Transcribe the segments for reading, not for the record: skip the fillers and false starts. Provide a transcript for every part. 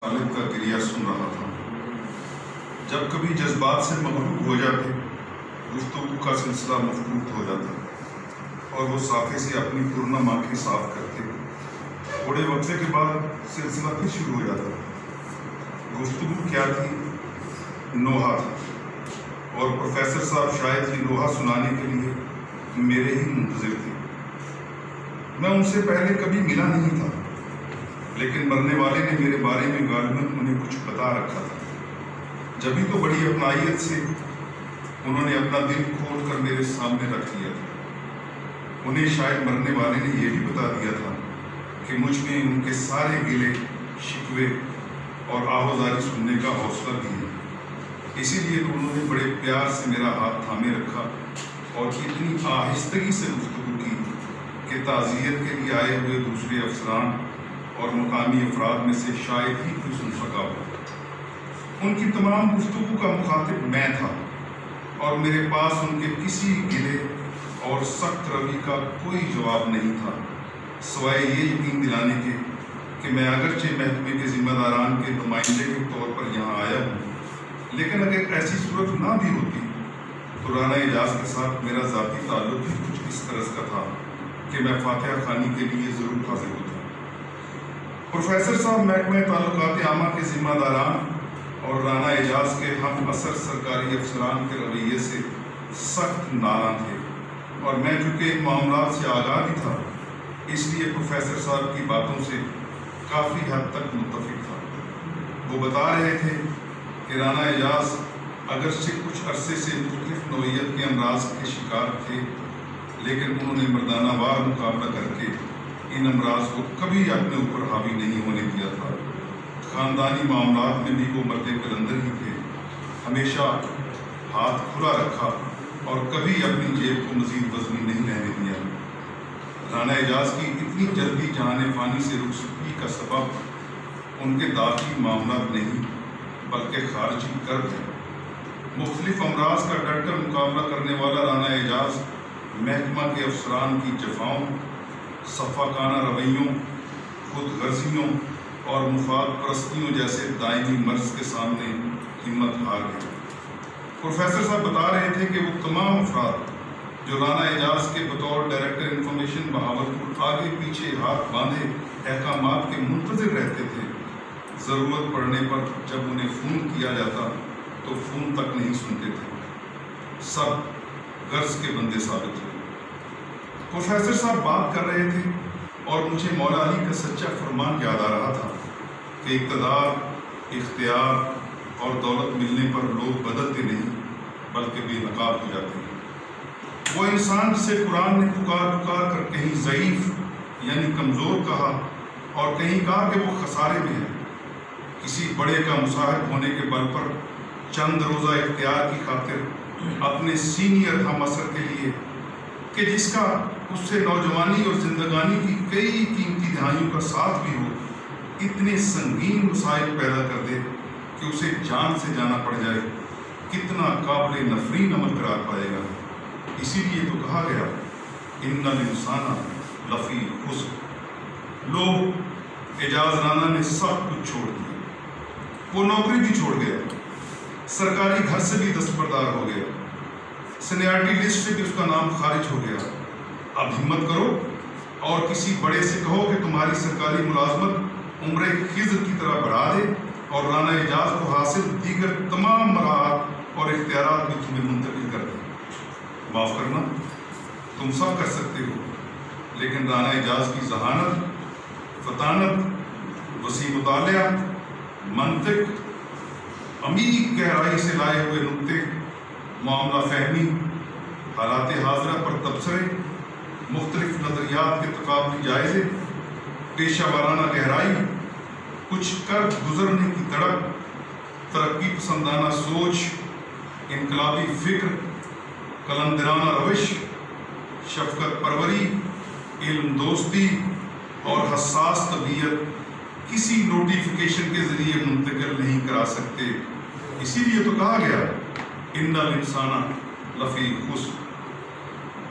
والد کا گریہ سن رہا تھا۔ جب کبھی جذبات سے مغلوب ہو جاتے، گفتگو کا سلسلہ مفقود ہو جاتا اور وہ صافے سے اپنی پرنم آنکھیں صاف کرتے۔ تھوڑے وقفے کے بعد سلسلہ پھر شروع ہو جاتا۔ گفتگو کیا تھی؟ نوحہ تھا، اور پروفیسر صاحب شاید ہی نوحہ سنانے کے لیے میرے ہی منتظر تھے۔ میں ان سے پہلے کبھی ملا نہیں تھا، لیکن مرنے والے نے میرے بارے میں غالباً انہیں کچھ بتا رکھا تھا۔ جبھی تو بڑی اپنائیت سے انہوں نے اپنا دل کھول کر میرے سامنے رکھ دیا تھا۔ انہیں شاید مرنے والے نے یہ بھی بتا دیا تھا کہ مجھ میں ان کے سارے گلے شکوے اور آہوازاری سننے کا حوصلہ بھی ہے۔ اسی لیے تو انہوں نے بڑے پیار سے میرا ہاتھ تھامے رکھا اور اتنی آہستگی سے گفتگو کی کہ تعزیت کے لیے آئے ہوئے دوسرے افسران اور مقامی افراد میں سے شاید ہی کوئی سن سکا ہو۔ ان کی تمام گفتگو کا مخاطب میں تھا، اور میرے پاس ان کے کسی گلے اور سخت روی کا کوئی جواب نہیں تھا، سوائے یہ یقین دلانے کے کہ میں اگرچہ محکمے کے ذمہ داران کے نمائندے کے طور پر یہاں آیا ہوں، لیکن اگر ایسی صورت نہ بھی ہوتی تو رانا اعجاز کے ساتھ میرا ذاتی تعلق ہی کچھ اس طرح کا تھا کہ میں فاتحہ خوانی کے لیے ضرور حاضر ہوتا۔ پروفیسر صاحب محکمہ تعلقات عامہ کے ذمہ داران اور رانا اعجاز کے ہم اثر سرکاری افسران کے رویے سے سخت ناراض تھے، اور میں چونکہ ان معاملات سے آگاہ بھی تھا، اس لیے پروفیسر صاحب کی باتوں سے کافی حد تک متفق تھا۔ وہ بتا رہے تھے کہ رانا اعجاز اگرچہ کچھ عرصے سے مختلف نوعیت کے امراض کے شکار تھے، لیکن انہوں نے مردانہ وار مقابلہ کر کے ان امراض کو کبھی اپنے اوپر حاوی نہیں ہونے دیا تھا۔ خاندانی معاملات میں بھی وہ مرد کلندر ہی تھے، ہمیشہ ہاتھ کھلا رکھا اور کبھی اپنی جیب کو مزید وزنی نہیں رہنے دیا۔ رانا اعجاز کی اتنی جلدی جہان فانی سے رخصتی کا سبب ان کے داخلی معاملات نہیں بلکہ خارجی کرب ہے۔ مختلف امراض کا ڈٹ کر مقابلہ کرنے والا رانا اعجاز محکمہ کے افسران کی جفاؤں، صفاقانہ رویوں، خود غرضیوں اور مفاد پرستیوں جیسے دائمی مرض کے سامنے ہمت ہار گئے۔ پروفیسر صاحب بتا رہے تھے کہ وہ تمام افراد جو رانا اعجاز کے بطور ڈائریکٹر انفارمیشن بہاولپور آگے پیچھے ہاتھ باندھے احکامات کے منتظر رہتے تھے، ضرورت پڑنے پر جب انہیں فون کیا جاتا تو فون تک نہیں سنتے تھے، سب غرض کے بندے ثابت ہوئے۔ پروفیسر صاحب بات کر رہے تھے اور مجھے مولا علی کا سچا فرمان یاد آ رہا تھا کہ اقتدار، اختیار اور دولت ملنے پر لوگ بدلتے نہیں بلکہ بے نقاب ہو جاتے ہیں۔ وہ انسان جسے قرآن نے پکار کر کہیں ضعیف یعنی کمزور کہا اور کہیں کہا کہ وہ خسارے میں ہے، کسی بڑے کا مصاحب ہونے کے بل پر چند روزہ اختیار کی خاطر اپنے سینئر ہم اثر کے لیے کہ جس کا اس سے نوجوانی اور زندگانی کی کئی قیمتی دہائیوں کا ساتھ بھی ہو، اتنے سنگین مسائل پیدا کر دے کہ اسے جان سے جانا پڑ جائے، کتنا قابل نفرین عمل قرار پائے گا۔ اسی لیے تو کہا گیا ان الانسان لفی خسر۔ لوگ اعجاز رانا نے سب کچھ چھوڑ دیا، وہ نوکری بھی چھوڑ گیا، سرکاری گھر سے بھی دستبردار ہو گیا، سینیارٹی لسٹ سے بھی اس کا نام خارج ہو گیا۔ اب ہمت کرو اور کسی بڑے سے کہو کہ تمہاری سرکاری ملازمت عمر خضر کی طرح بڑھا دے اور رانا اعجاز کو حاصل دیگر تمام مراحت اور اختیارات بھی تمہیں منتقل کر دے۔ معاف کرنا، تم سب کر سکتے ہو، لیکن رانا اعجاز کی ذہانت، فطانت، وسیع مطالعہ، منطق، عمیق گہرائی سے لائے ہوئے نکتے، معاملہ فہمی، حالات حاضرہ پر تبصرے، مختلف نظریات کے تقابلی جائزے، پیشہ وارانہ گہرائی، کچھ کر گزرنے کی تڑپ، ترقی پسندانہ سوچ، انقلابی فکر، قلندرانہ روش، شفقت پروری، علم دوستی اور حساس طبیعت کسی نوٹیفیکیشن کے ذریعے منتقل نہیں کرا سکتے۔ اسی لیے تو کہا گیا ان الانسان لفی خسر۔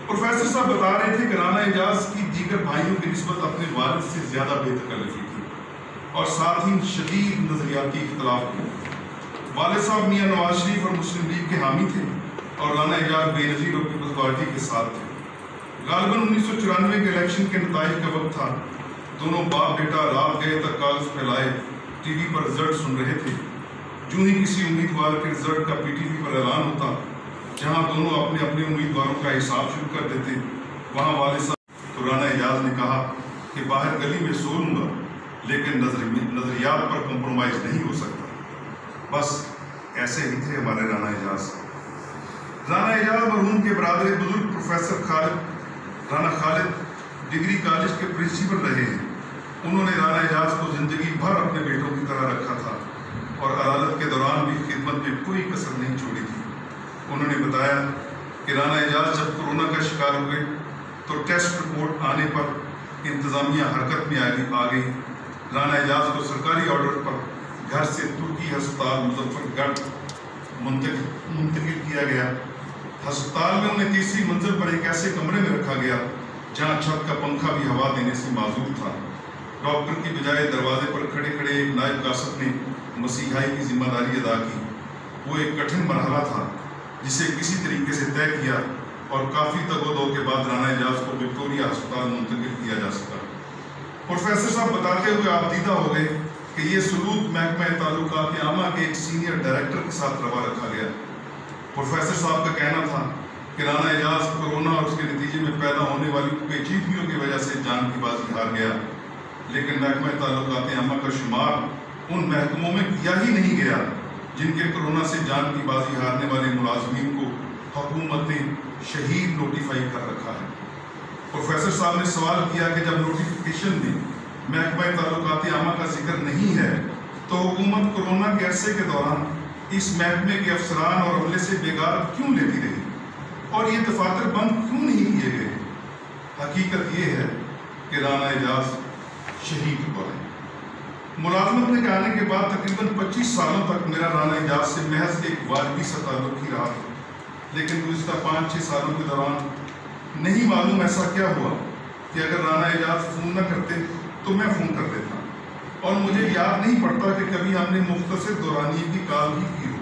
پروفیسر صاحب بتا رہے تھے کہ رانا اعجاز کی دیگر بھائیوں کی نسبت اپنے والد سے زیادہ بے تکلفی تھی، اور ساتھ ہی شدید نظریاتی اختلاف کیا۔ والد صاحب میاں نواز شریف اور مسلم لیگ کے حامی تھے اور رانا اعجاز بے نظیر اور پیپلز پارٹی کے ساتھ تھے۔ غالباً 1994 کے الیکشن کے نتائج کا وقت تھا۔ دونوں باپ بیٹا رات گئے تک کاغذ پھیلائے ٹی وی پر رزلٹ سن رہے تھے۔ جو ہی کسی امیدوار کے رزلٹ کا پی ٹی وی پر اعلان ہوتا، جہاں دونوں اپنے اپنے امیدواروں کا حساب شروع کر دیتے، وہاں والد صاحب تو رانا اعجاز نے کہا کہ باہر گلی میں سو لوں گا لیکن نظریات پر کمپرومائز نہیں ہو سکتا۔ بس ایسے ہی تھے ہمارے رانا اعجاز۔ رانا اعجاز مرحوم کے برادر بزرگ پروفیسر رانا خالد ڈگری کالج کے پرنسپل رہے ہیں۔ انہوں نے رانا اعجاز کو زندگی بھر اپنے بیٹوں کی طرح رکھا تھا اور عدالت کے دوران بھی خدمت میں کوئی کسر نہیں چھوڑی تھی۔ انہوں نے بتایا کہ رانا اعجاز جب کورونا کا شکار ہوئے تو ٹیسٹ رپورٹ آنے پر انتظامیہ حرکت میں آ گئی۔ رانا اعجاز کو سرکاری آرڈر پر گھر سے ترکی ہسپتال مظفر گڑھ منتقل کیا گیا۔ ہسپتال میں انہیں تیسری منزل پر ایک ایسے کمرے میں رکھا گیا جہاں چھت کا پنکھا بھی ہوا دینے سے معذور تھا۔ ڈاکٹر کی بجائے دروازے پر کھڑے کھڑے ایک نائب قاصد نے مسیحائی کی ذمہ داری ادا کی۔ وہ ایک کٹھن مرحلہ تھا جسے کسی طریقے سے طے کیا اور کافی تگ و دو کے بعد رانا اعجاز کو وکٹوریہ ہسپتال منتقل کیا جا سکا۔ پروفیسر صاحب بتاتے ہوئے آبدیدہ ہو گئے کہ یہ سلوک محکمہ تعلقات عامہ کے ایک سینئر ڈائریکٹر کے ساتھ روا رکھا گیا۔ پروفیسر صاحب کا کہنا تھا کہ رانا اعجاز کورونا اور اس کے نتیجے میں پیدا ہونے والی پیچیدگیوں کی وجہ سے جان کی بازی ہار گیا، لیکن محکمہ تعلقات عامہ کا شمار ان محکموں میں کیا ہی نہیں گیا جن کے کورونا سے جان کی بازی ہارنے والے ملازمین کو حکومت نے شہید نوٹیفائی کر رکھا ہے۔ پروفیسر صاحب نے سوال کیا کہ جب نوٹیفیکیشن میں محکمہ تعلقات عامہ کا ذکر نہیں ہے تو حکومت کورونا کے عرصے کے دوران اس محکمے کے افسران اور عملے سے بیگار کیوں لیتی رہی اور یہ دفاتر بند کیوں نہیں کیے گئے؟ حقیقت یہ ہے کہ رانا اعجاز شہید ہوا ہے۔ ملازمت میں آنے کے بعد تقریباً 25 سالوں تک میرا رانا اعجاز سے محض ایک واجبی سا تعلق ہی رہا، لیکن گزشتہ 5-6 سالوں کے دوران نہیں معلوم ایسا کیا ہوا کہ اگر رانا اعجاز فون نہ کرتے تو میں فون کر دیتا، اور مجھے یاد نہیں پڑتا کہ کبھی ہم نے مختصر دورانیے کی کال بھی کی ہو۔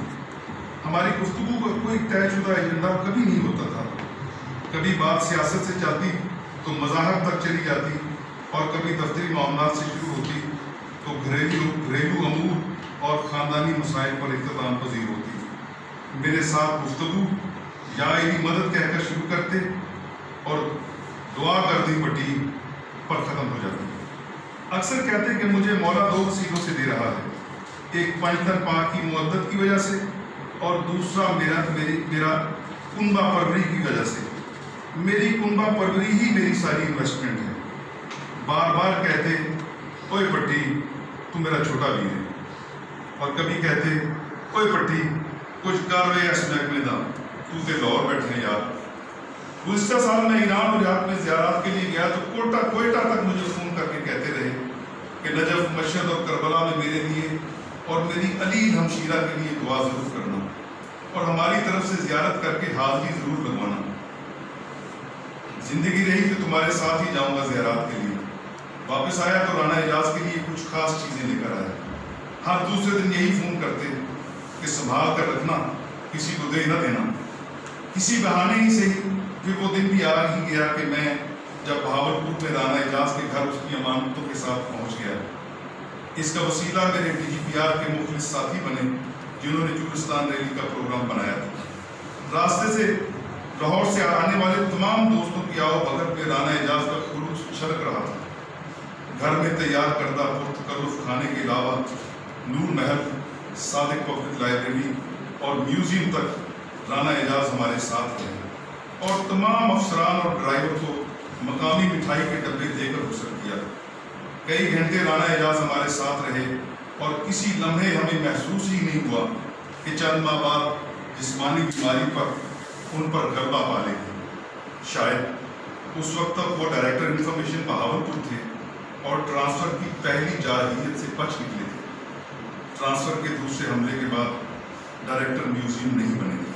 ہماری گفتگو کا کوئی طے شدہ ایجنڈا کبھی نہیں ہوتا تھا۔ کبھی بات سیاست سے چلتی تو مذاہب تک چلی جاتی، اور کبھی دفتری معاملات سے شروع ہوتی تو گھریلو امور اور خاندانی مسائل پر اختتام پذیر ہوتی۔ میرے ساتھ گفتگو یا ایری مدد کہہ کر شروع کرتے اور دعا کر دی پٹی پر ختم ہو جاتی۔ اکثر کہتے کہ مجھے مولا 2 وسیلوں سے دے رہا ہے، ایک پنجتن پاک کی مودت کی وجہ سے اور دوسرا میرا کنبہ پروری کی وجہ سے۔ میری کنبہ پروری ہی میری ساری انویسٹمنٹ ہے۔ بار بار کہتے اوئے پٹی تو میرا چھوٹا بھی ہے، اور کبھی کہتے اوئے پٹی کچھ کر رہے اس محکمے دا تو تے لاہور بیٹھے یار۔ گزشتہ سال میں ایران اور عراق میں زیارات کے لیے گیا تو کوئٹہ تک مجھے فون کر کے کہتے رہے کہ نجف، مشہد اور کربلا میں میرے لیے اور میری علیل ہمشیرہ کے لیے دعا ضرور کرنا، اور ہماری طرف سے زیارت کر کے حاضری ضرور لگوانا۔ زندگی رہی تو تمہارے ساتھ ہی جاؤں گا زیارات کے لیے۔ واپس آیا تو رانا اعجاز کے لیے کچھ خاص چیزیں لے کر آیا۔ ہر دوسرے دن یہی فون کرتے کہ سنبھال کر رکھنا، کسی کو دے نہ دینا۔ کسی بہانے ہی سے پھر وہ دن بھی آ ہی گیا کہ میں جب بہاولپور میں رانا اعجاز کے گھر اس کی امانتوں کے ساتھ پہنچ گیا۔ اس کا وسیلہ میرے DGPR کے مخلص ساتھی بنے جنہوں نے جورستان ریلی کا پروگرام بنایا تھا۔ راستے سے لاہور سے آنے والے تمام دوستوں کی آؤ بھگت میں رانا اعجاز کا خلوص چھلک رہا تھا۔ گھر میں تیار کردہ پرتکلف کھانے کے علاوہ نور محل، صادق پبلک لائبریری اور میوزیم تک رانا اعجاز ہمارے ساتھ رہے، اور تمام افسران اور ڈرائیور کو مقامی مٹھائی کے ڈبے دے کر رخصت کیا۔ کئی گھنٹے رانا اعجاز ہمارے ساتھ رہے، اور کسی لمحے ہمیں محسوس ہی نہیں ہوا کہ چند ماہ بعد جسمانی بیماری پر ان پر غلبہ پا لے گی۔ شاید اس وقت تک وہ ڈائریکٹر انفارمیشن بہاولپور تھے اور ٹرانسفر کی پہلی جارحیت سے بچ نکلے تھے۔ ٹرانسفر کے دوسرے حملے کے بعد ڈائریکٹر میوزیم نہیں بنے تھے۔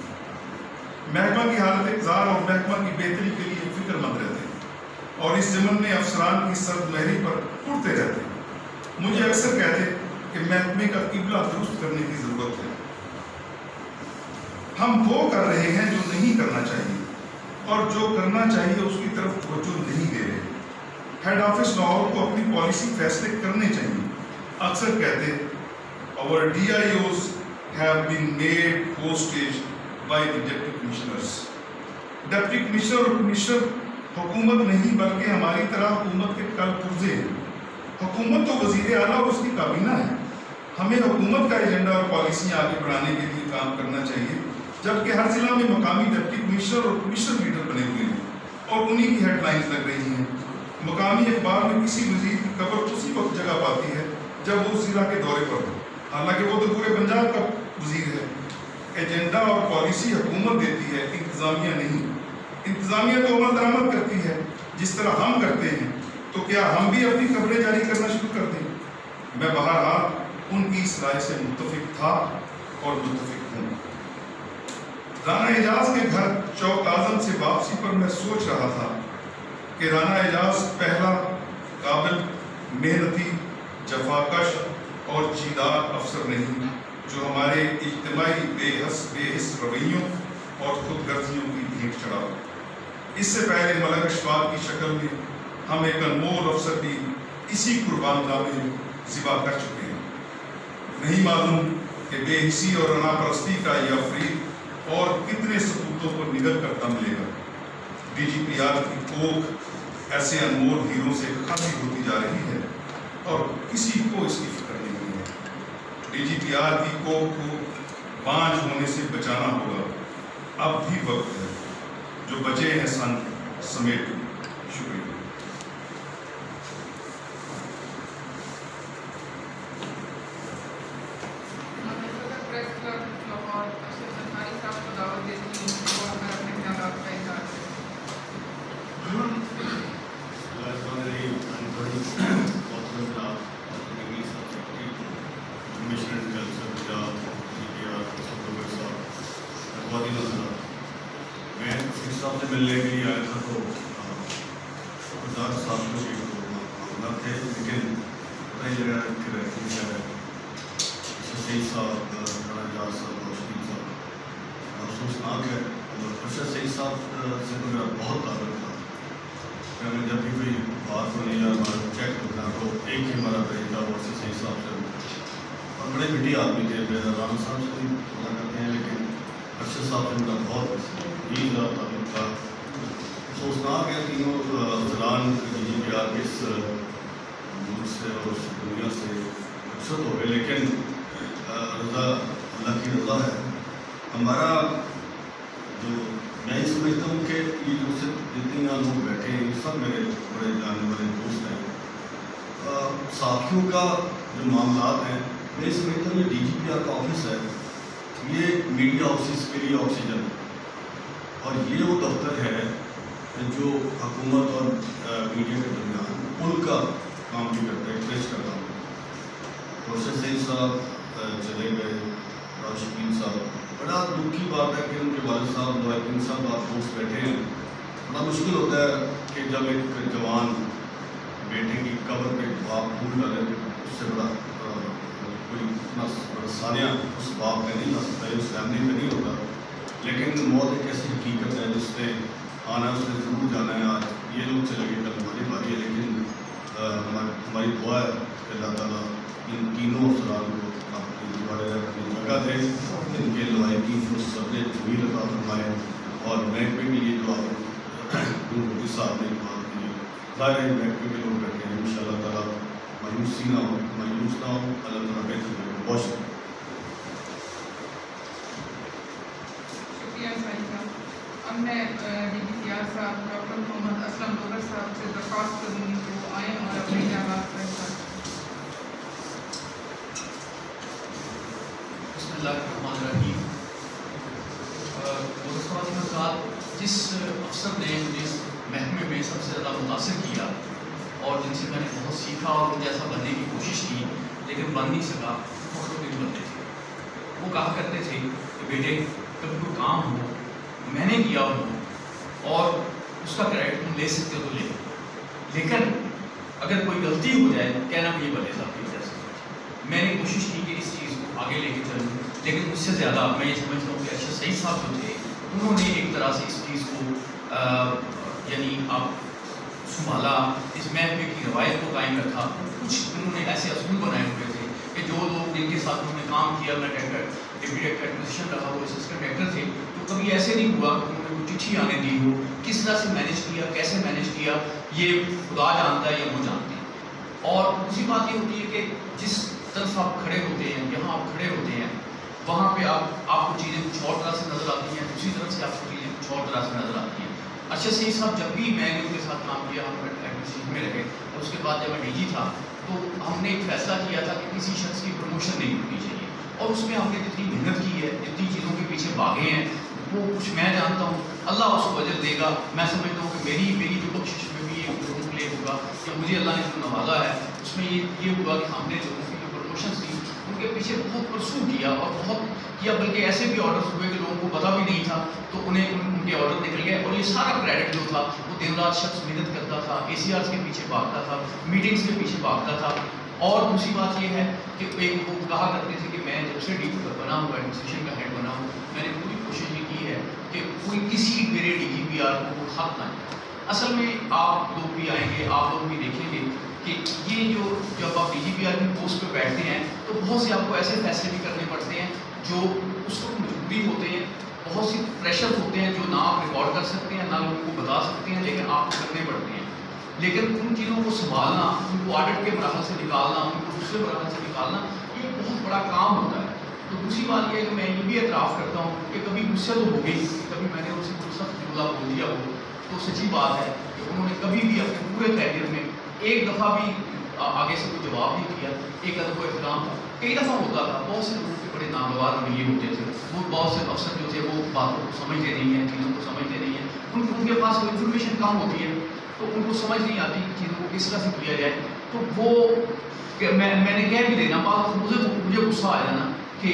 محکمہ کی حالت اقزار اور محکمہ کی بہتری کے لیے فکر مند رہتے، اور اس ضمن میں افسران کی سرد مہری پر اڑتے رہتے۔ مجھے اکثر کہتے کہ محکمے کا قبلہ درست کرنے کی ضرورت ہے. ہم وہ کر رہے ہیں جو نہیں کرنا چاہیے اور جو کرنا چاہیے اس کی طرف توجہ نہیں دے رہے. ہیڈ آفس لاہور کو اپنی پالیسی فیصلے کرنے چاہیے. اکثر کہتے our DIOs have been made hostage by the Deputy Commissioners. Deputy commissioner اور کمشنر حکومت نہیں بلکہ ہماری طرح حکومت کے کل پرزے ہیں. حکومت تو وزیر اعلیٰ اور اس کی کابینہ ہے. ہمیں حکومت کا ایجنڈا اور پالیسیاں آگے بڑھانے کے لیے کام کرنا چاہیے، جبکہ ہر ضلع میں مقامی ڈپٹی کمشنر اور کمشنر لیڈر بنے ہوئے ہیں اور انہی کی ہیڈ لائنز لگ رہی ہیں. مقامی اخبار میں کسی وزیر کی خبر اسی وقت جگہ پاتی ہے جب وہ اس ضلع کے دورے پر ہو، حالانکہ وہ تو پورے پنجاب کا وزیر ہے. ایجنڈا اور پالیسی حکومت دیتی ہے، انتظامیہ نہیں. انتظامیہ تو عمل درآمد کرتی ہے جس طرح ہم کرتے ہیں. تو کیا ہم بھی اپنی خبریں جاری کرنا شروع کر دیں؟ میں بہرحال ان کی اس رائے سے متفق تھا اور متفق ہوں. رانا اعجاز کے گھر چوک اعظم سے واپسی پر میں سوچ رہا تھا کہ رانا اعجاز پہلا قابل، محنتی، جفاکش اور جیدار افسر نہیں جو ہمارے اجتماعی بے حس رویوں اور خود غرضیوں کی بھیٹ چڑھا. اس سے پہلے ملک اشفاق کی شکل میں ہم ایک انمول افسر بھی اسی قربان گاہ میں ذبح کر چکے ہیں. نہیں معلوم کہ بے حسی اور انا پرستی کا یہ افریق اور کتنے سپوتوں پر نگل کر دم لے گا. ڈی جی پی آر کی کوکھ ایسے انمول ہیروں سے خالی ہوتی جا رہی ہے اور کسی کو اس کی فکر نہیں ہے. ڈی جی پی آر کی کوکھ کو بانجھ ہونے سے بچانا ہوگا. اب بھی وقت ہے. جو بچے ہیں سن سمیٹ. شکریہ. ملنے کے لیے آیا تھا تو ہزار ساتھیوں کے معاملہ تھے، لیکن کئی جگہ سعید صاحب، رانا اعجاز صاحب، روشنی صاحب افسوسناک ہے. اور ارشد سعید صاحب سے تو میرا بہت تعلق تھا. میں جب بھی کوئی بات ہونی یا ہمارا چیک ہوتا تو ایک ہی ہمارا طریقہ وہ ارشد سعید صاحب سے، اور بڑے میٹھی آدمی تھے. رانا صاحب سے بھی پتا کرتے ہیں، لیکن ارشد صاحب سے میرا بہت ہی زیادہ تعلق تھا. افسوسناک ہے تینوں افسران ڈی جی پی آر کے اس ملک سے اور اس دنیا سے رخصت ہو گئے، لیکن رضا اللہ کی رضا ہے. ہمارا جو میں یہ سمجھتا ہوں کہ یہ جو صرف جتنے یہاں لوگ بیٹھے ہیں یہ سب میرے بڑے جانے والے دوست ہیں. ساتھیوں کا جو معاملات ہیں، میں یہ سمجھتا ہوں یہ ڈی جی پی آر کا آفس ہے، یہ میڈیا ہاؤسز کے لیے آکسیجن ہے، اور یہ وہ دفتر ہے جو حکومت اور میڈیا کے درمیان پل کا کام بھی کرتا ہے، برج کا کام کرتا ہے. ارشد سعید صاحب چلے گئے، راشدین صاحب، بڑا دکھ کی بات ہے کہ ان کے والد صاحب دعائیں صاحب آپ دوست بیٹھے ہیں. بڑا مشکل ہوتا ہے کہ جب ایک جوان بیٹے کی قبر پہ باپ پھول ڈالے، اس سے بڑا کوئی اتنا بڑا سانیہ اس باپ میں نہیں آ سکتا ہے، اس فیملی میں نہیں ہوتا. لیکن موت ایک ایسی حقیقت ہے جس نے آنا، اس نے ضرور جانا ہے. آج یہ لوگ چلے گئے، کل ہماری باری ہے، لیکن ہماری دعا ہے کہ اللہ تعالیٰ ان تینوں افسران کو اپنی دوبارہ اپنی جگہ دے، ان کے لوائقین کو صبر طویل عطا فرمائے، اور محکمے کے لیے جو آپ ان کے ساتھ نے بات کی، ظاہر ہے محکمے کے لوگ بیٹھے ہیں، ان شاء اللہ تعالیٰ مایوسی نہ ہو، مایوس نہ ہو. اللہ تعالیٰ بہتر کرے. بہت شکریہ. اب میں ڈی جی پی آر صاحب ڈاکٹر محمد اسلم لوگر صاحب سے درخواست کروں گی کہ وہ آئیں اور اپنے جوابات پیش کریں. بسم اللہ الرحمن الرحیم. جس افسر نے مجھے اس محکمے میں سب سے زیادہ متاثر کیا اور جن سے میں نے بہت سیکھا اور ان جیسا بننے کی کوشش کی لیکن بن نہیں سکا، فخر الدین بندے تھے. وہ کہا کرتے تھے کہ بیٹے کبھی کوئی کام ہو میں نے کیا ہو اور اس کا کریڈٹ تم لے سکتے ہو تو لے، لیکن اگر کوئی غلطی ہو جائے کہنا کہ یہ بلے صاحب کی میں نے کوشش کی کہ اس چیز کو آگے لے کے چلوں، لیکن اس سے زیادہ میں یہ سمجھتا ہوں کہ ارشد سعید صاحب جو تھے انہوں نے ایک طرح سے اس چیز کو یعنی آپ سنبھالا، اس محکمے کی روایت کو قائم رکھا. کچھ انہوں نے ایسے اصول بنائے ہوئے تھے کہ جو لوگ جن کے ساتھ انہوں نے کام کیا، میں ڈپٹی ڈائریکٹر ایڈمنسٹریشن رہا، وہ اسسٹنٹ ڈائریکٹر تھے، تو کبھی ایسے نہیں ہوا کہ انہوں نے کوئی چٹھی آنے دی ہو. کس طرح سے مینیج کیا، کیسے مینیج کیا، یہ خدا جانتا ہے یا وہ جانتے ہیں. اور دوسری بات یہ ہوتی ہے کہ جس طرف آپ کھڑے ہوتے ہیں، جہاں آپ کھڑے ہوتے ہیں، وہاں پہ آپ کو چیزیں کچھ اور طرح سے نظر آتی ہیں، دوسری طرف سے آپ کو چیزیں کچھ اور طرح سے نظر آتی ہیں. ارشد سعید صاحب جب بھی میں نے ان کے ساتھ کام کیا، ہم ایڈمنسٹریشن میں رہے، اور اس کے بعد جب میں ڈی جی تھا تو ہم نے ایک فیصلہ کیا تھا کہ کسی شخص کی پروموشن نہیں ہونی چاہیے. اور اس میں ہم نے جتنی محنت کی ہے، جتنی چیزوں کے پیچھے بھاگے ہیں، وہ کچھ میں جانتا ہوں اللہ اس کو اجر دے گا. میں سمجھتا ہوں کہ میری جو بخشش میں بھی ایک رول پلے ہوگا کہ مجھے اللہ نے جو نوازا ہے اس میں یہ ہوگا کہ ہم نے لوگوں کی جو پروموشنس تھی ان کے پیچھے بہت پرسو کیا اور بہت کیا، بلکہ ایسے بھی آرڈرس ہوئے کہ لوگوں کو پتہ بھی نہیں تھا تو انہیں ان کے آرڈر نکل گئے. اور یہ سارا کریڈٹ جو تھا وہ دن رات شخص محنت کرتا تھا، اے سی آرس کے پیچھے بھاگتا تھا، میٹنگس کے پیچھے بھاگتا تھا. اور دوسری بات یہ ہے کہ ایک وہ کہا کرتے تھے کہ میں جب سے ڈی جی بنا ہوں، ایڈمنسٹریشن کا ہیڈ بنا ہوں، میں نے پوری کوشش یہ کی ہے کہ کوئی کسی میرے ڈی جی پی آر کو حق نہ دے. اصل میں آپ لوگ بھی آئیں گے، آپ لوگ بھی دیکھیں گے کہ یہ جو جب آپ ڈی جی پی آر کی پوسٹ پہ بیٹھتے ہیں تو بہت سے آپ کو ایسے فیصلے بھی کرنے پڑتے ہیں جو اس وقت مجبوری ہوتے ہیں، بہت سی پریشر ہوتے ہیں جو نہ آپ ریکارڈ کر سکتے ہیں، نہ لوگوں کو بتا سکتے ہیں، لیکن آپ کو کرنے پڑتے ہیں. لیکن ان چیزوں کو سنبھالنا، ان کو آڈٹ کے مراحل سے نکالنا، ان کو دوسرے مراحل سے نکالنا، یہ ایک بہت بڑا کام ہوتا ہے. تو دوسری بات یہ ہے کہ میں یہ بھی اعتراف کرتا ہوں کہ کبھی غصے تو ہو گئی، کبھی میں نے ان سے کوئی سخت جملہ بول دیا ہو، تو سچی بات ہے کہ انہوں نے کبھی بھی اپنے پورے کیریئر میں ایک دفعہ بھی آگے سے کوئی جواب نہیں کیا. ایک ادب و احترام تھا. کئی دفعہ ہوتا تھا، بہت سے لوگوں کے بڑے ناگوار رویے ہوتے تھے، وہ بہت سے افسر جو تھے وہ باتوں کو سمجھتے نہیں ہیں، چیزوں کو سمجھتے نہیں ہیں، ان کے پاس انفارمیشن کم ہوتی ہے تو ان کو سمجھ نہیں آتی کہ چیزوں کو کس طرح سے کیا جائے. تو وہ میں نے کہہ بھی دینا، بعض مجھے غصہ آ جانا کہ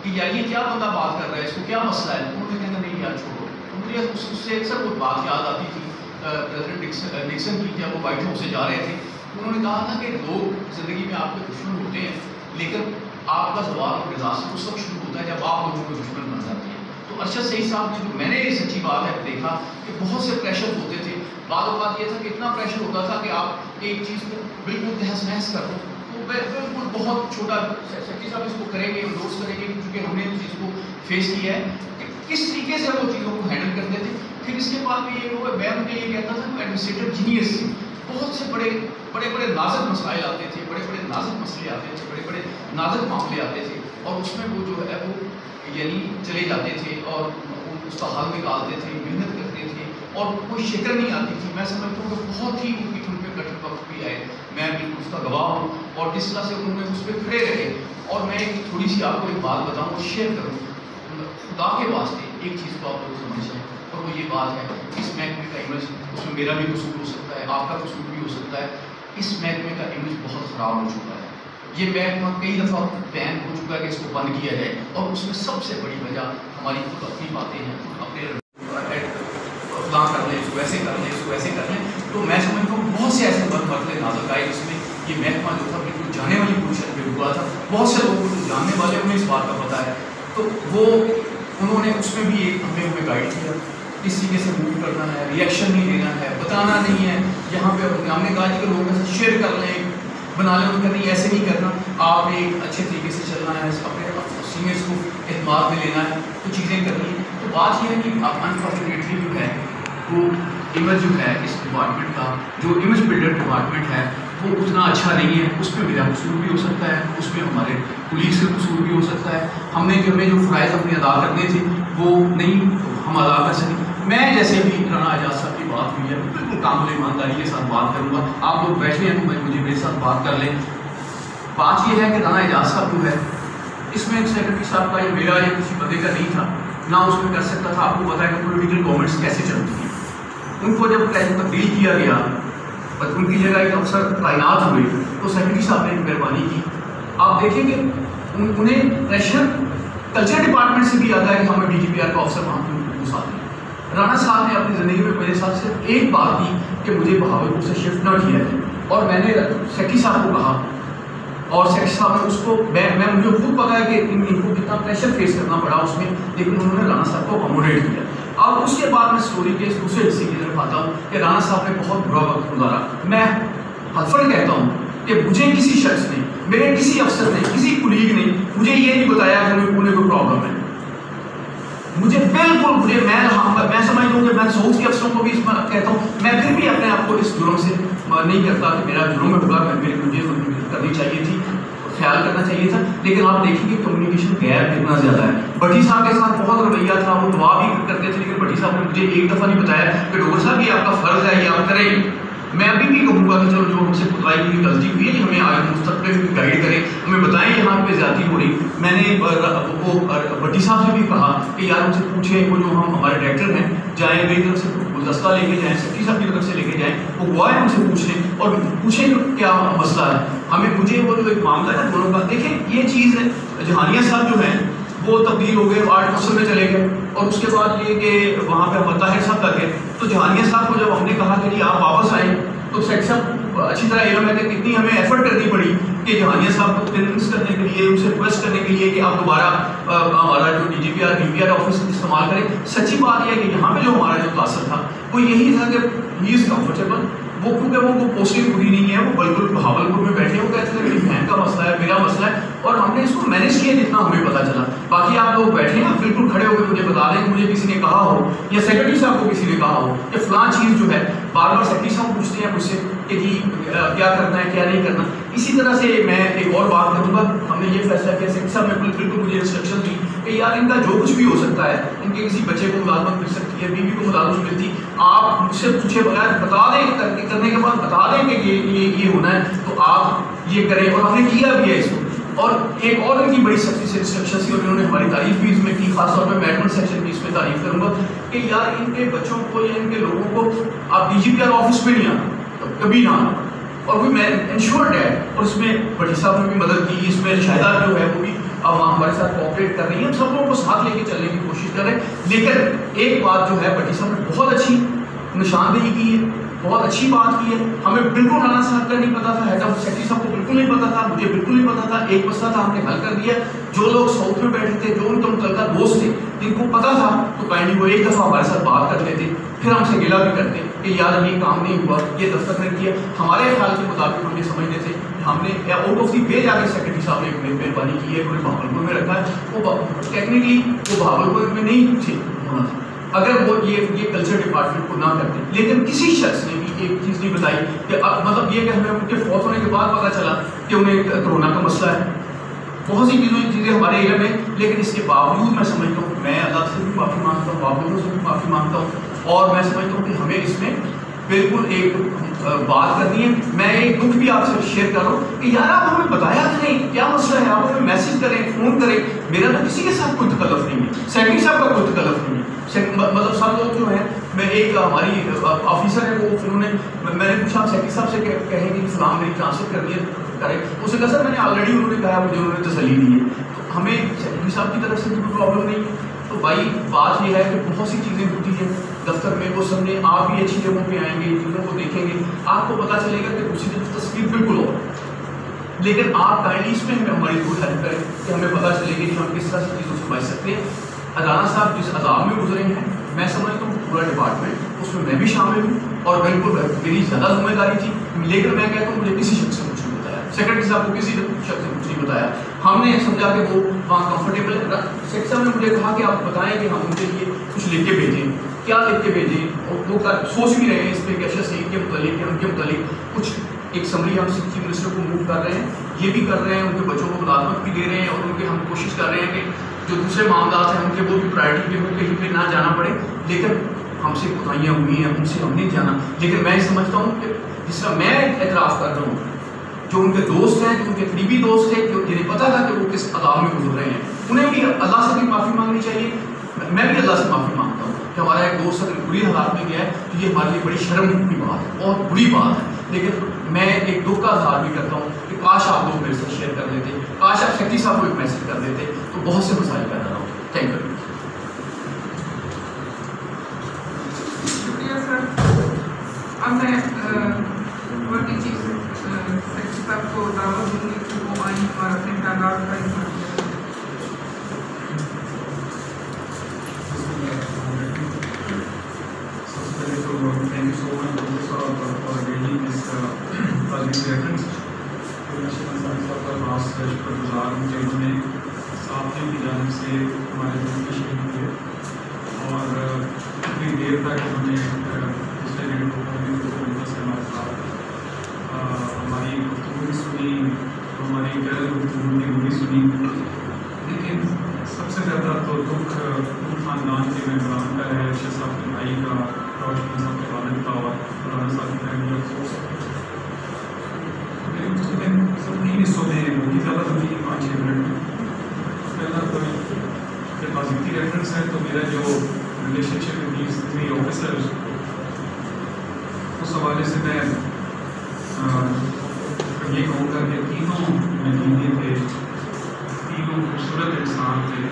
یار یہ کیا بندہ بات کر رہا ہے، اس کو کیا مسئلہ ہے. انہوں نے کہنا نہیں یار چھوڑو. مجھے اس سے اکثر وہ بات یاد آتی تھی پریزیڈنٹ نکسن کی، جب وہ وائٹ ہاؤس سے جا رہے تھے. انہوں نے کہا تھا کہ لوگ زندگی میں آپ کے دشمن ہوتے ہیں، لیکن آپ کا زوال اور مزاج اس وقت شروع ہوتا ہے جب آپ لوگوں کو دشمن بن جاتے ہیں. تو ارشد سعید صاحب نے جو میں نے یہ سچی بات ہے دیکھا کہ بہت سے پریشر ہوتے تھے. بعض اوقات یہ تھا کہ اتنا پریشر ہوتا تھا کہ آپ ایک چیز کو بالکل تہس نہس کر دو، تو بالکل بہت چھوٹا سچی صاحب اس کو کریں گے، انڈورس کریں گے، کیونکہ ہم نے اس چیز کو فیس کیا ہے کہ کس طریقے سے وہ چیزوں کو ہینڈل کرتے تھے. پھر اس کے بعد بھی یہ ہوا، میں مجھے یہ کہتا تھا کہ ایڈمنسٹریٹر جینیس تھے. بہت سے بڑے نازک مسائل آتے تھے، بڑے نازک مسئلے آتے تھے، بڑے نازک معاملے آتے تھے، اور اس میں وہ جو ہے وہ یعنی چلے جاتے تھے اور اس کا حل نکالتے تھے، محنت کرتے تھے اور کوئی شکر نہیں آتی تھی. میں سمجھتا ہوں کہ بہت ہی ان پہ کٹر وقت بھی آئے، میں بالکل اس کا گواہ ہوں. اور جس طرح سے انہوں نے اس پہ کھڑے رہے. اور میں ایک تھوڑی سی آپ کو ایک بات بتاؤں اور شیئر کروں، خدا کے واسطے ایک چیز کو آپ لوگ سمجھ جائیں، اور وہ یہ بات ہے اس محکمے کا امیج، اس میں میرا بھی قصور ہو سکتا ہے، آپ کا قصور بھی ہو سکتا ہے. اس محکمے کا امیج بہت خراب ہو چکا ہے. یہ محکمہ کئی دفعہ بیان ہو چکا ہے کہ اس کو بند کیا جائے، اور اس میں سب سے بڑی وجہ ہماری خود اپنی باتیں ہیں، خود اپنے فلاں کر لیں، اس کو ایسے کر لیں، اس کو ایسے کر لیں. تو میں سمجھتا ہوں بہت سے ایسے مرحلے نازک آئے جس میں یہ محکمہ جو تھا بالکل جانے والی پوزیشن پہ ہوا تھا. بہت سے لوگوں کو جاننے والے انہیں اس بات کا پتہ ہے. تو وہ انہوں نے اس میں بھی ایک ہمیں گائیڈ کیا کس طریقے سے موو کرنا ہے، ریئیکشن نہیں دینا ہے، بتانا نہیں ہے. یہاں پہ ہم نے کہا کہ لوگوں کے ساتھ شیئر کر لیں، بنا لیں، ان کا نہیں ایسے نہیں کرنا، آپ نے ایک اچھے طریقے سے چلنا ہے، اپنے سینئرس کو اعتماد میں لینا ہے، تو چیزیں کرنی ہیں. تو بات یہ ہے کہ اب انفارچونیٹلی جو ہے وہ امیج جو ہے اس ڈپارٹمنٹ کا، جو امیج بلڈر ڈپارٹمنٹ ہے وہ اتنا اچھا نہیں ہے. اس میں میرا قصور بھی ہو سکتا ہے، اس میں ہمارے پولیس کا قصور بھی ہو سکتا ہے. ہمیں جو فرائض اپنے ادا کرنے تھے وہ نہیں ہم ادا کر سکیں. میں جیسے بھی رانا اعجاز صاحب کی بات ہوئی ہے بالکل کامل ایمانداری کے ساتھ بات کروں گا. آپ لوگ بیٹھے ہیں تو مجھے میرے ساتھ بات کر لیں. بات یہ ہے کہ رانا اعجاز صاحب جو ہے اس میں سیکرٹری صاحب کا یا میرا یا کسی بندے کا نہیں تھا، نہ اس میں کر سکتا تھا. آپ کو پتا ہے کہ پولیٹیکل گورنمنٹس کیسے چلتی ہیں. ان کو جب تبدیل کیا گیا، ان کی جگہ ایک افسر تعینات ہوئے تو سیکرٹری صاحب نے مہربانی کی. آپ دیکھیں گے انہیں پریشر کلچر ڈپارٹمنٹ سے بھی آتا ہے کہ ہمیں ڈی جی پی آر کا افسر وہاں پہ گھساتے ہیں. رانا صاحب نے اپنی زندگی میں میرے ساتھ صرف ایک بات کی کہ مجھے بہاولپور سے شفٹ نہ کیا جائے، اور میں نے سیکرٹری صاحب کو کہا اور سیکٹری صاحب نے اس کو میں مجھے خود پتا ہے کہ ان کو کتنا پریشر فیس کرنا پڑا اس میں، لیکن انہوں نے رانا صاحب کو اکوموڈیٹ کیا. اب اس کے بعد میں اسٹوری کے دوسرے حصے کی طرف آتا ہوں کہ رانا صاحب نے بہت برا وقت گزارا. میں حلفاً کہتا ہوں کہ مجھے کسی شخص نے، میرے کسی افسر نے، کسی کولیگ نے مجھے یہ نہیں بتایا کہ انہیں کوئی پرابلم ہے. مجھے بالکل میں سمجھتا ہوں کہ میں سوچ کے افسروں کو بھی اس میں کہتا ہوں، میں پھر بھی اپنے آپ کو اس جرم سے نہیں کرتا کہ میرا جرم ہوگا، مجھے کرنی چاہیے تھی، خیال کرنا چاہیے تھا. لیکن آپ دیکھیں گے کمیونیکیشن گیپ کتنا زیادہ ہے. بھٹی صاحب کے ساتھ بہت رویہ تھا، وہ دعا بھی کرتے تھے، لیکن بھٹی صاحب نے مجھے ایک دفعہ نہیں بتایا کہ ڈاکٹر صاحب یہ آپ کا فرض ہے، یہ آپ کریں. میں ابھی بھی کہوں گا کہ چلو جو ہم سے خدائی کی غلطی ہوئی ہے ہمیں آگے مستقبل میں گائیڈ کریں، ہمیں بتائیں یہاں پہ زیادتی ہو رہی. میں نے وہ بھٹی صاحب سے بھی کہا کہ یار ان سے پوچھیں، وہ جو ہمارے ڈائریکٹر ہیں، جائیں میری طرف سے گلدستہ لے کے جائیں، سیکرٹری صاحب کی طرف سے لے کے جائیں، وہ گواہ ان سے پوچھ لیں اور پوچھیں کیا مسئلہ ہے. مجھے وہ جو ایک معاملہ ہے دونوں کا، دیکھیں یہ چیز ہے. جہانیہ صاحب جو ہیں وہ تبدیل ہو گئے، آرٹ کونسل میں چلے گئے، اور اس کے بعد یہ کہ وہاں پہ ہم طاہر صاحب لگ گئے. تو جہانیہ صاحب کو جب ہم نے کہا کہ آپ واپس آئیں، تو سیکٹری صاحب اچھی طرح علم ہے کہ کتنی ہمیں ایفرٹ کرنی پڑی کہ جہانیہ صاحب کو کنونس کرنے کے لیے، ان سے ریکویسٹ کرنے کے لیے کہ آپ دوبارہ ہمارا جو DGPR آفس استعمال کریں. سچی بات یہ ہے کہ یہاں پہ جو ہمارا جو تاثر تھا وہ یہی تھا کہ ہی از کمفرٹیبل. وہ کیونکہ وہ پوسٹنگ پوری نہیں ہے، وہ بالکل بہاولپور میں بیٹھے، وہ کہتے تھے میری بہن کا مسئلہ ہے، میرا مسئلہ ہے، اور ہم نے اس کو مینیج کیا جتنا ہمیں پتہ چلا. باقی آپ لوگ بیٹھے ہیں، آپ بالکل کھڑے ہو کے مجھے بتا دیں کہ مجھے کسی نے کہا ہو یا سیکرٹری صاحب کو کسی نے کہا ہو کہ فلاں چیز جو ہے، بار بار سیکرٹری صاحب پوچھتے ہیں مجھ سے کہ جی کیا کرنا ہے کیا نہیں کرنا. اسی طرح سے میں ایک اور بات کروں گا، ہم نے یہ فیصلہ کیا، سیکرٹری صاحب نے بالکل مجھے انسٹرکشن دی کہ یار ان کا جو کچھ بھی ہو سکتا ہے، ان کے کسی بچے کو ملازمت مل سکتی ہے، بیوی کو ملازمت ملتی، آپ مجھ سے پوچھے بغیر بتا دیں، کرنے کے بعد بتا دیں کہ یہ ہونا ہے تو آپ یہ کریں. اور ہم نے کیا بھی ہے اس کو. اور ایک اور ان کی بڑی سختی سے انسٹرکشن تھی، اور انہوں نے ہماری تعریف بھی اس میں کی، خاص طور پہ مینجمنٹ سیکشن کی اس میں تعریف کروں گا کہ یار ان کے بچوں کو یا ان کے لوگوں کو آپ DGPR آفس میں نہیں آنا، کبھی نہ آنا. اور وہ میں انشورڈ ہے، اور اس میں بھٹی صاحب نے بھی مدد کی، اس میں شاہدہ جو ہے وہ بھی اب ہمارے ساتھ کوآپریٹ کر رہی ہیں، ہم سب لوگوں کو ساتھ لے کے چلنے کی کوشش کر رہے ہیں. لیکن ایک بات جو ہے بھٹی صاحب نے بہت اچھی نشاندہی کی ہے، بہت اچھی بات کی ہے. ہمیں بالکل رانا صاحب کا نہیں پتا تھا، ہیڈ آف سیکرٹری صاحب کو بالکل نہیں پتا تھا، مجھے بالکل نہیں پتا تھا. ایک مسئلہ تھا ہم نے حل کر دیا. جو لوگ ساؤتھ میں بیٹھے تھے، جو ان کے متعلقہ دوست تھے، جن کو پتا تھا تو کائنڈلی وہ ایک دفعہ ہمارے ساتھ بات کر لیتے، پھر ہم سے گلا بھی کرتے کہ یار یہ کام نہیں ہوا، یہ دفتر نے کیا. ہمارے خیال کے مطابق ہم یہ سمجھتے تھے ہم نے آؤٹ آف دی وے جا کے سیکرٹری صاحب نے ایک مہربانی کی ہے، انہیں بہاولپور میں رکھا ہے. وہ ٹیکنیکلی وہ بہاولپور میں نہیں تھے ہونا تھا اگر وہ یہ کلچر ڈپارٹمنٹ کو نہ کرتے. لیکن کسی شخص نے بھی ایک چیز نہیں بتائی کہ مطلب یہ کہ ہمیں ان کے فوت ہونے کے بعد پتہ چلا کہ انہیں کرونا کا مسئلہ ہے. بہت سی چیزیں ہمارے علم میں، لیکن اس کے باوجود میں سمجھتا ہوں، میں اللہ سے بھی معافی مانگتا ہوں، آپ لوگوں سے بھی معافی مانگتا ہوں، اور میں سمجھتا ہوں کہ ہمیں اس میں بالکل ایک بات کرنی ہے. میں ایک دکھ بھی آپ سے شیئر کر رہا ہوں کہ یار آپ ہمیں بتایا نہیں کیا مسئلہ ہے، آپ ہمیں میسج کریں، فون کریں. میرا تو کسی کے ساتھ کوئی تکلف نہیں ہے، سیکرٹری صاحب کا کوئی تکلف نہیں ہے. مطلب سب لوگ جو ہیں، میں ایک ہماری آفیسر ہے، وہ انہوں نے میں نے پوچھا سیکرٹری صاحب سے کہیں کہ فلاں میری ٹرانسفر کرنی ہے کریں. اس نے کہا سر میں نے آلریڈی انہوں نے کہا، مجھے انہوں نے تسلی دی ہے. تو ہمیں سیکرٹری صاحب کی طرف سے کوئی پرابلم نہیں. تو بھائی بات یہ ہے کہ بہت سی چیزیں ہوتی ہیں دفتر میں، وہ سب نے آپ بھی اچھی جگہوں پہ آئیں گے، چیزوں کو دیکھیں گے، آپ کو پتہ چلے گا کہ دوسری تصویر بالکل ہو. لیکن آپ کائنڈلی اس میں ہماری ضرور ہیلپ کریں کہ ہمیں پتہ چلے گی کہ ہم کس طرح سے چیزوں سے بچ سکتے ہیں. رانا صاحب جس عذاب میں گزرے ہیں، میں سمجھتا ہوں پورا ڈپارٹمنٹ اس میں بھی شامل ہوں، اور بالکل میری زیادہ ذمہ داری تھی. لیکن میں کہتا ہوں مجھے کسی شخص سے کچھ نہیں بتایا، سیکرٹری صاحب کو کسی شخص سے کچھ نہیں بتایا. ہم نے سمجھا کہ وہ وہاں کمفرٹیبل ہے. سیکرٹری صاحب نے مجھے کہا کہ آپ بتائیں کہ ہم ان کے لیے کچھ لکھ کے بھیجیں. کیا لکھ کے بھیجیں؟ وہ سوچ بھی رہے ہیں اس پہ کہ اشرف سعید کے متعلق یا ان کے متعلق کچھ ایک سمری ہم چیف منسٹر کو موو کر رہے ہیں، یہ بھی کر رہے ہیں، ان کے بچوں کو ملازمت بھی دے رہے ہیں، اور ان کے ہم کوشش کر رہے ہیں کہ جو دوسرے معاملات ہیں ان کے وہ بھی پرائرٹی پہ ہو، کہیں پہ نہ جانا پڑے. لیکن ہم سے کوتاہیاں ہوئی ہیں، ان سے ہم نہیں جانا. لیکن میں سمجھتا ہوں کہ جس طرح میں اعتراف کر رہا ہوں، جو ان کے دوست ہیں، جو ان کے قریبی دوست ہیں، جنہیں پتہ تھا کہ وہ کس عذاب میں گزر رہے ہیں، انہیں بھی اللہ سے بھی معافی مانگنی چاہیے. میں بھی اللہ سے معافی مانگتا ہوں کہ ہمارا ایک دوست اگر بری حالات میں گیا ہے تو یہ ہمارے لیے بڑی شرم کی بات ہے، بہت بری بات ہے. لیکن میں ایک دکھ کا اظہار بھی کرتا ہوں کہ کاش آپ لوگ میرے ساتھ شیئر کر دیتے، کاش آپ سیکرٹری صاحب کو ایک میسج کر دیتے تو بہت سے مسائل پیدا نہ ہوتے. Thank you. شکریہ سر. اب میں ورکنگ چیف سیکرٹری صاحب کو دعوت دوں گی کہ وہ سے ہمارے ملک میں شہید ہوئے اور اتنی دیر تک انہوں نے پچھلے ڈیڑھ سے ہمارے ساتھ ہماری گفتگو بھی سنی، ہماری غیر گفتگو بھی سنی، لیکن سب سے زیادہ تو دکھ خاندان کے ممبران کا ہے، شاہ صاحب کے بھائی کا، روشن صاحب کے والد کا اور مولانا صاحب کی فیملی افسوس ہے۔ سب 3 حصوں میں بہت ہی زیادہ ہوئی 5-6 منٹ میں۔ پہلا تو حفاظتی ریفرنس ہے، تو میرا جو ریلیشن شپ تھری آفیسرز، اس حوالے سے میں یہ کہوں گا کہ تینوں مہینے تھے، تینوں خوبصورت انسان تھے،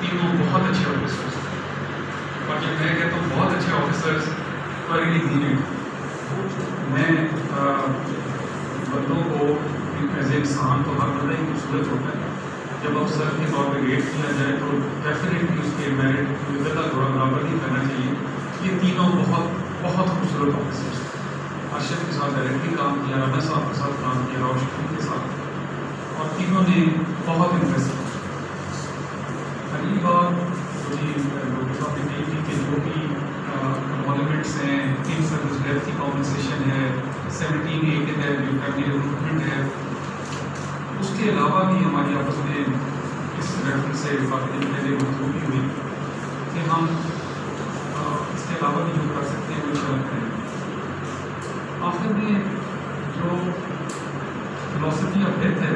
تینوں بہت اچھے آفیسرز تھے، اور جب میں کہتا ہوں بہت اچھے آفیسرز پر میں بندوں کو ایز اے انسان تو ہر بندہ ہی خوبصورت ہوتا ہے، جب افسر کے طور پہ ریٹ کیا جائے تو ڈیفینیٹلی اس کے میرٹ کا تھوڑا برابر نہیں کرنا چاہیے۔ یہ تینوں بہت بہت خوبصورت آفیسرز، ارشد کے ساتھ ڈائریکٹلی کام کیا، رانا صاحب کے ساتھ کام کیا، روشن کے ساتھ، اور تینوں نے بہت امپریس کیا۔ پہلی بات مجھے ڈاکٹر صاحب نے کہی تھی کہ جو بھی امالمنٹس ہیں، ان سروس ڈیتھ کی کمپنسیشن ہے، 17A کے تحت جو فیملی ریکروٹمنٹ ہے، اس کے علاوہ بھی ہماری آپس میں اس ریفرنس سے کافی دن پہلے گفتگو بھی ہوئی کہ ہم اس کے علاوہ بھی جو کر سکتے ہیں وہ انشاءاللہ کریں۔ آخر میں جو فلاسفی آف ڈیتھ ہے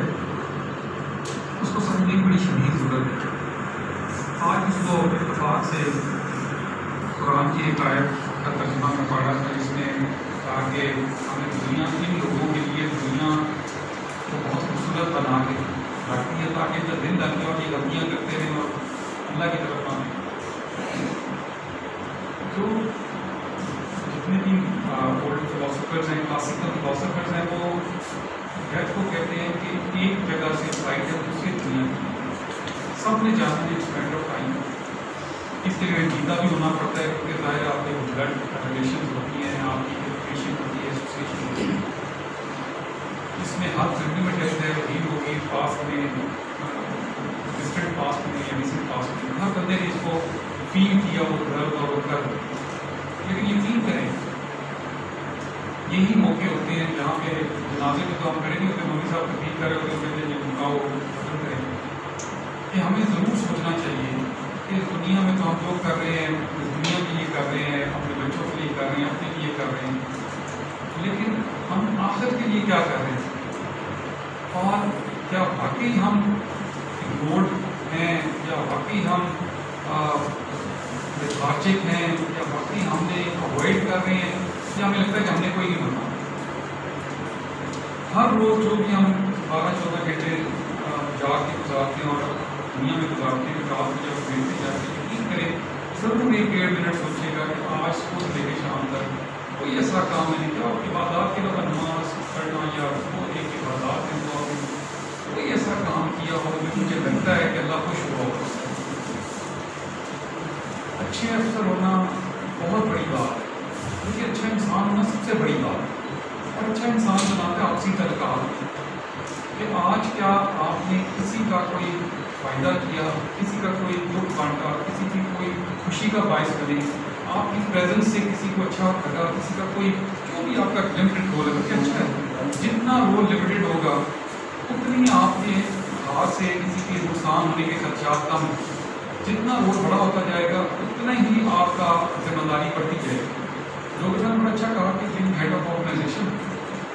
اس کو سمجھنے کی بڑی شدید ضرورت ہے۔ آج اس کو اتفاق سے قرآن کی ایک آیت کا ترجمہ میں پڑھا تھا جس میں کہا کہ ہمیں دنیا ان لوگوں کے لیے دنیا کو بہت خوبصورت بنا کے رکھتی ہے تاکہ جب دن لگے اور یہ غلطیاں کرتے رہیں اور اللہ کی طرف آئیں۔ جو جتنے بھی اولڈ فلاسفرز ہیں، کلاسیکل فلاسفرز ہیں، وہ ڈیتھ کو کہتے ہیں کہ ایک جگہ سے فلائٹ ہے دوسری دنیا کی، سب نے جانا ہے اس میٹر آف ٹائم۔ اس کے لیے جیتا بھی ہونا پڑتا ہے کیونکہ ظاہر آپ کے بلڈ ریلیشنز ہوتی ہیں، آپ کی ایجوکیشن ہوتی ہے، ایسوسیشن ہوتی ہے، اس میں ہر فیملی میں ڈیتھ ہے، وہی ہوگی پاسٹ میں، ڈسٹنٹ پاسٹ میں یا ریسنٹ پاسٹ میں، ہر بندے نے اس کو فیل کیا وہ درد اور وہ کر، لیکن یقین کریں یہی موقع ہوتے ہیں جہاں پہ جنازے میں تو ہم کھڑے نہیں ہوتے، مولوی صاحب تقریر کر رہے ہوتے ہیں، کہتے ہیں جھکاؤ ختم کریں، کہ ہمیں ضرور سوچنا چاہیے کہ دنیا میں تو ہم جو کر رہے ہیں اس دنیا کے لیے کر رہے ہیں، اپنے بچوں کے لیے کر رہے ہیں، اپنے لیے کر رہے ہیں، لیکن ہم آخر کے لیے کیا کر رہے ہیں، اور کیا واقعی ہم گوڈ ہیں، یا واقعی ہم لیتھارجک ہیں، یا واقعی ہم نے اوائڈ کر رہے ہیں، یا ہمیں لگتا ہے کہ ہم نے کوئی نہیں بنا۔ ہر روز جو بھی ہم 12-14 گھنٹے جاگ کے گزارتے ہیں اور دنیا میں گزارتے ہیں، رات میں جب بیٹھتے جاتے ہیں، یقین کریں ضرور 1-1.5 منٹ سوچے گا کہ آج صبح سے لے کے شام تک کوئی ایسا کام ہے نہیں کہ آپ عبادات کے علاوہ نماز پڑھنا یا وہ ایک عبادات ہے تو آپ کوئی ایسا کام کیا ہو جو مجھے لگتا ہے کہ اللہ خوش ہوا ہو۔ اچھے افسر ہونا بہت بڑی بات ہے، کیونکہ اچھا انسان ہونا سب سے بڑی بات ہے، اور اچھا انسان بناتا ہے آپسی تعلقات کہ آج کیا آپ نے کسی کا کوئی فائدہ کیا، کسی کا کوئی دکھ بانٹا، کسی کی کوئی خوشی کا باعث بنے، آپ کی پریزنس سے کسی کو اچھا لگا، کسی کا کوئی جو بھی آپ کا لمیٹڈ رول ہے کہ اچھا ہے، جتنا رول لمیٹڈ ہوگا اتنی آپ کے ہاتھ سے کسی کے نقصان ہونے کے خدشات کم، جتنا رول بڑا ہوتا جائے گا اتنا ہی آپ کا ذمہ داری بڑھتی جائے گی۔ لوگوں نے بڑا اچھا کہا کہ جن ہیڈ آف آرگنائزیشن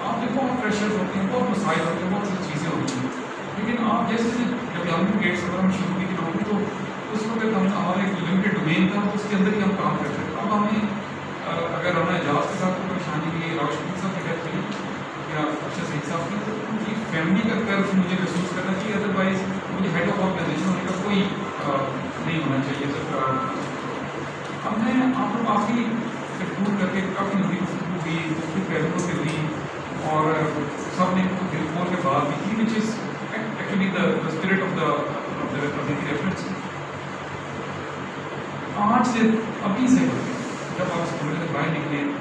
آپ کے بہت پریشر ہوتے ہیں، بہت مسائل ہوتے ہیں، بہت سی چیزیں ہوتی ہیں، لیکن آپ جیسے جب ہم گیٹ سفر میں شروع کی نوکری تو اس وقت ہمارا ایک لمیٹڈ ڈومین تھا، اس کے اندر ہی ہم کام کرتے تھے۔ اب ہمیں اگر ہمیں اعجاز کے ساتھ کوئی پریشانی کی، روشن صاحب کی ڈیتھ ہوئی یا ارشد سعید صاحب کی، تو ان کی فیملی کا قرض مجھے محسوس کرنا چاہیے، ادروائز مجھے ہیڈ آف آرگنائزیشن ہونے کا کوئی نہیں ہونا چاہیے سر۔ اب میں آپ کو کافی ٹور کر کے کافی لمبی گفتگو ہوئی، مختلف پہلوؤں سے ہوئی، اور سب نے دل کھول کے بات بھی کی، which is actually the spirit of the reference. آج سے ابھی سے جب آپ اس کمرے سے باہر نکلیں،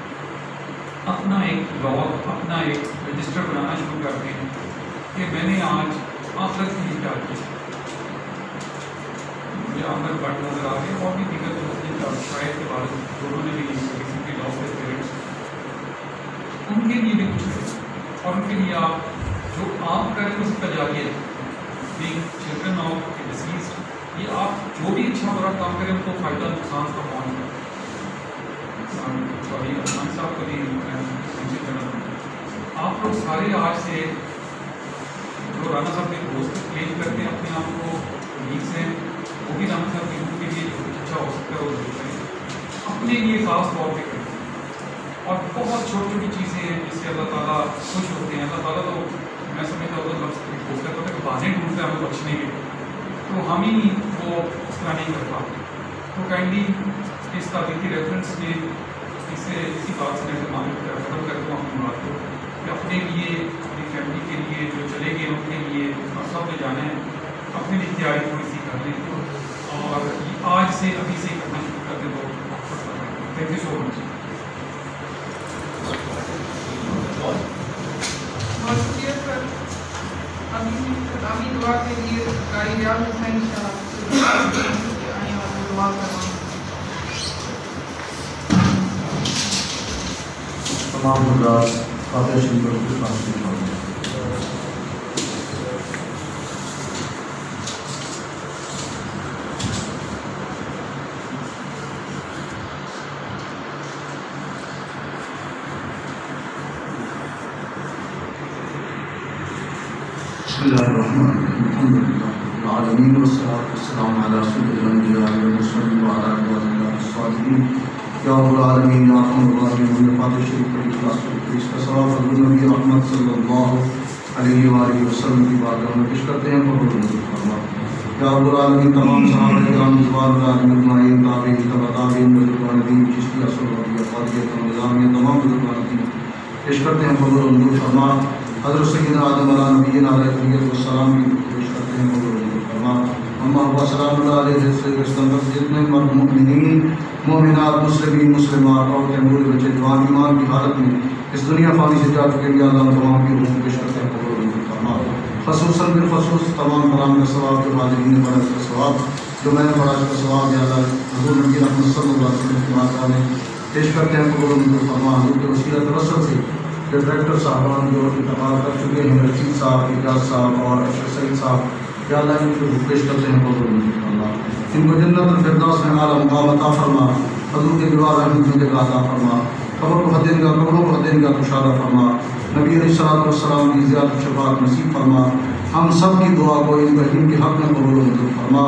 اپنا ایک لاگ، اپنا ایک رجسٹر بنانا شروع کرتے ہیں کہ میں نے آج آخرت کے لیے کیا کیا۔ عمل بٹ نظر آ رہے ہیں، اور بھی دیگر جو مسلم کا شاید کے بارے میں دونوں نے بھی ریسنٹلی لاس دیئر پیرنٹس، ان کے لیے بھی کچھ ہے، اور ان کے لیے آپ جو آپ کر رہے ہیں اس کا جاریہ ہے، بینگ چلڈرن آف ڈسیز، یہ آپ جو بھی اچھا برا کام کریں ان کو فائدہ نقصان کا پہنچ ہے. سوری عثمان صاحب کو بھی مینشن کرنا، آپ لوگ سارے آج سے جو رانا صاحب کے دوست کلیم کرتے ہیں اپنے آپ کو لیگس ہیں، وہ بھی رانا صاحب کے کے لیے جو کچھ اچھا ہو سکتا ہے وہ ضرور کریں، اپنے لیے خاص طور پہ کریں. اور بہت چھوٹی چھوٹی چیزیں ہیں جس سے اللہ تعالیٰ خوش ہوتے ہیں. اللہ تعالیٰ تو میں سمجھتا ہوں لفظ ہوتا ہے کہ بہانے ڈھونڈتے ہیں ہمیں بخشنے کے، تو ہم ہی وہ اس طرح نہیں کر پاتے. تو کائنڈلی اس تاریخی ریفرنس میں اسی بات سے میں ختم کرتا ہوں اپنی بات کو کہ اپنے لیے، اپنی فیملی کے لیے جو چلے گئے ان کے لیے اور سب نے جانا ہے، اپنی بھی تیاری تھوڑی سی کر لیں اور آج سے ابھی سے کرنا شروع کر دیں. تو تھینک یو سو مچ. بہت شکریہ سر. ابھی خطابی دعا کے لیے قاری ریاض حسین شاہ آئیں اور دعا کرواؤں. تمام حضرات فاتحہ شریف پر خود حاصل کریں. بسم اللہ الرحمن الرحیم. الحمد للہ رب العالمین والصلاۃ والسلام علی سید الانبیاء والمرسلین وعلی عباد اللہ الصالحین. یا رب العالمین یا ارحم الراحمین، فاتحہ شریف پر اخلاص کرتے اس کا ثواب حضور نبی رحمت صلی اللہ علیہ وآلہ وسلم کی بارگاہ میں پیش کرتے ہیں. قبول منظور فرما. یا رب العالمین تمام صحابہ کرام رضوان اللہ علیہم اجمعین، تابعین تبع تابعین، بزرگان دین، چشتیہ سلفیہ قادریہ نظامیہ، تمام بزرگان دین پیش کرتے ہیں. قبول منظور فرما. حضرت سیدنا آدم علیہ نبینا علیہ السلام کی پیش کرتے ہیں. قبول منظور فرما. اما سلام اللہ علیہ جتنے مومنین مومنات مسلمین مسلمات اور تیمور بچے جوان ایمان کی حالت میں اس دنیا فانی سے جا چکے ہیں، اللہ تمام کی روح پیش کرتے ہیں. قبول منظور فرما. خصوصاً بالخصوص تمام کرام کا ثواب، جو حاضرین نے پڑھا اس کا ثواب، جو میں نے پڑھا اس کا ثواب، یا اللہ حضور نبی رحمت صلی اللہ علیہ وسلم کی بارگاہ میں پیش کرتے ہیں. قبول منظور فرما. حضور کے وسیلہ توسل سے جو ڈائریکٹر صاحبان جو انتقال کر چکے ہیں، رشید صاحب، اعجاز صاحب اور اشرف سعید صاحب، یا اللہ ان کو پیش کرتے ہیں. قبول منظور فرما. ان کو جنت الفردوس میں اعلیٰ مقام عطا فرما. حضور کے دیوار رحمت میں جگہ عطا فرما. قبروں کو حدین کا کشادہ فرما. نبی علیہ الصلوۃ والسلام کی زیادہ شفاعت نصیب فرما. ہم سب کی دعا کو ان کے حق میں قبول منظور فرما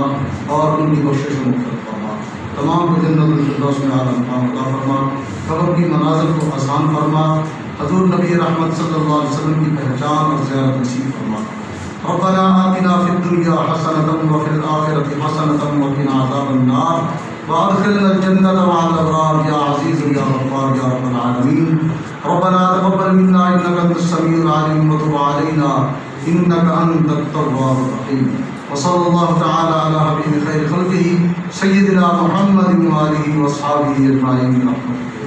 اور ان کی بخشش و مغفرت فرما. تمام کو جنت الفردوس میں اعلیٰ مقام عطا فرما. قبر کی منازل کو آسان فرما. حضور نبی رحمت صلی اللہ علیہ وسلم کی پہچان اور زیارت نصیب فرما. ربنا آتنا فی الدنیا حسنۃ وفی الآخرۃ حسنۃ وقنا عذاب النار وادخلنا الجنة مع الأبرار یا عزیز یا غفار یا رب العالمین. ربنا تقبل منا إنك أنت السميع العليم وتب علينا إنك أنت التواب الرحيم. وصلى الله تعالى على حبيب خير خلقه سيدنا محمد وآله وأصحابه أجمعين برحمتك.